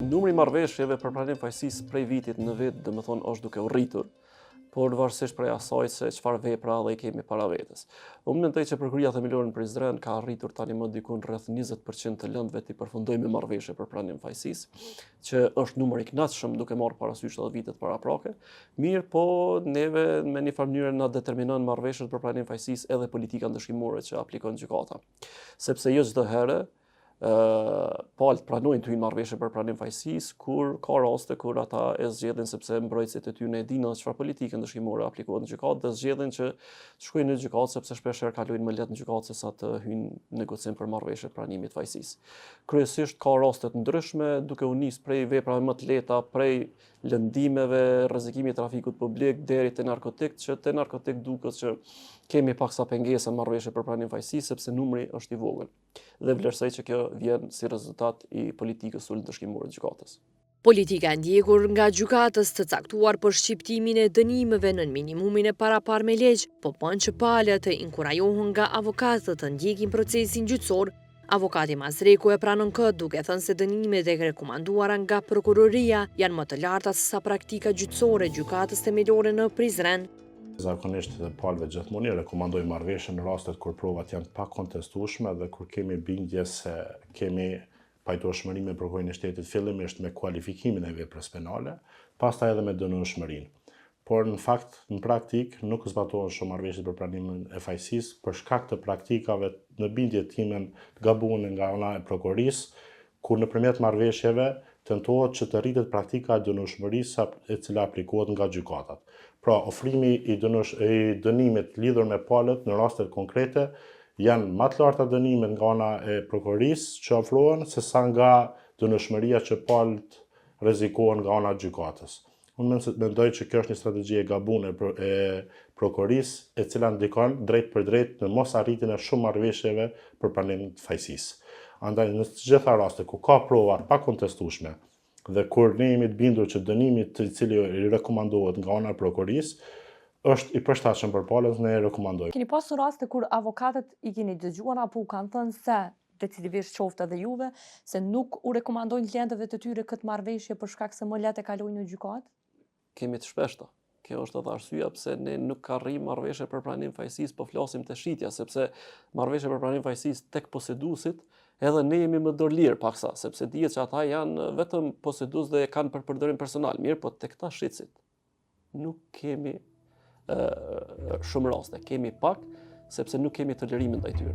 numri i marrëveshjeve për pranim fajësisë prej vitit në vit, domethënë është duke u rritur, por varësisht prej asaj se çfarë vepra dhe i kemi para vetes. Unë mendoj që Prokuria Themelore në Prizren ka arritur tani më diku rreth 20% të lëndëve të përfundojnë me marrëveshje për pranim fajësisë, që është numër i kënaqshëm duke marrë parasysh edhe vitet paraprake. Mirë, po neve me një farë mënyrë na determinon marrëveshjet për pranim fajësisë edhe politika ndëshkimore që aplikon gjykata. Sepse jo çdo herë palët pranojnë të hyjnë marrëveshje për pranim fajësisë, kur ka raste kur ata e zgjedhin sepse mbrojtësit e tyre e dinë çfarë politike ndëshkimore aplikohet në gjykatë dhe zgjedhin që të shkojnë në gjykatë sepse shpeshherë kalojnë më lehtë në gjykatë sesa të hyjnë negocim për marrëveshje pranimit fajësisë. Kryesisht ka raste të ndryshme, duke u nisë prej veprave më të lehta, prej lëndimeve, rrezikimit të trafikut publik deri te narkotik, që te narkotik duket që kemi paksa pengesa marrëveshje për pranim fajësisë sepse numri është i vogël. Dhe vlerësoj që kjo vjen si rezultat i politikës së ndëshkimore të gjykatës. Politika e ndjekur nga gjykatës të caktuar për shqiptimin e dënimeve në minimumin e paraparë me ligj, po bën që palët të inkurajohen nga avokatët të ndjekin procesin gjyqësor. Avokati Mazreku e pranon këtë duke thënë se dënimet e rekomanduara nga prokuroria janë më të larta se sa praktika gjyqësore gjykatës themelore në Prizren. Zakonisht palëve gjithmonë rekomandojnë marrëveshje në rastet kur provat janë pa kontestueshme dhe kur kemi bindje se kemi pajtueshmëri me prokurorin e shtetit fillimisht me kualifikimin e veprës penale, pastaj edhe me dënueshmërinë. Por në fakt, në praktik, nuk zbatohen shumë marrëveshjet për pranimin e fajësisë për shkak të praktikave në bindje timen të gabuara nga ana e prokurorisë, kur nëpërmjet marrëveshjeve tentohet që të rritet praktika e dënueshmërisë e cila aplikohet nga gjykatat. Pra, ofrimi i dënimit lidhur me palët në rastet konkrete janë më të larta dënimet nga ana e prokurorisë që ofrohen sesa nga dënueshmëria që palët rrezikohen nga ana e gjykatës. Unë mendoj që kjo është një strategji e gabuar e prokurorisë, e cila ndikon drejt për drejt në mos arritjen e shumë marrëveshjeve për pranimin e fajësisë. Andaj në të gjitha rastet ku ka prova pa kontestueshme dhe kur ne jemi të bindur që dënimi i cili i rekomandohet nga ana e prokurorisë është i përshtatshëm për palët, ne e rekomandojmë. Keni pasur raste kur avokatët i keni dëgjuar apo u kanë thënë se decidisht qoftë edhe juve se nuk u rekomandojnë klientëve të tyre këtë marrëveshje për shkak se më lehtë kalojnë në gjykatë? Kemi të shpeshta. Kjo është edhe arsyeja pse ne nuk arrijmë marrëveshje për pranim fajësisë, po flasim te shitja, sepse marrëveshje për pranim fajësisë tek poseduesit, edhe ne jemi më dorëlir paksa, sepse dihet që ata janë vetëm posedues dhe kanë për përdorim personal, mirë, po tek ta shitësit nuk kemi shumë raste, kemi pak sepse nuk kemi tolerimin ndaj tyre.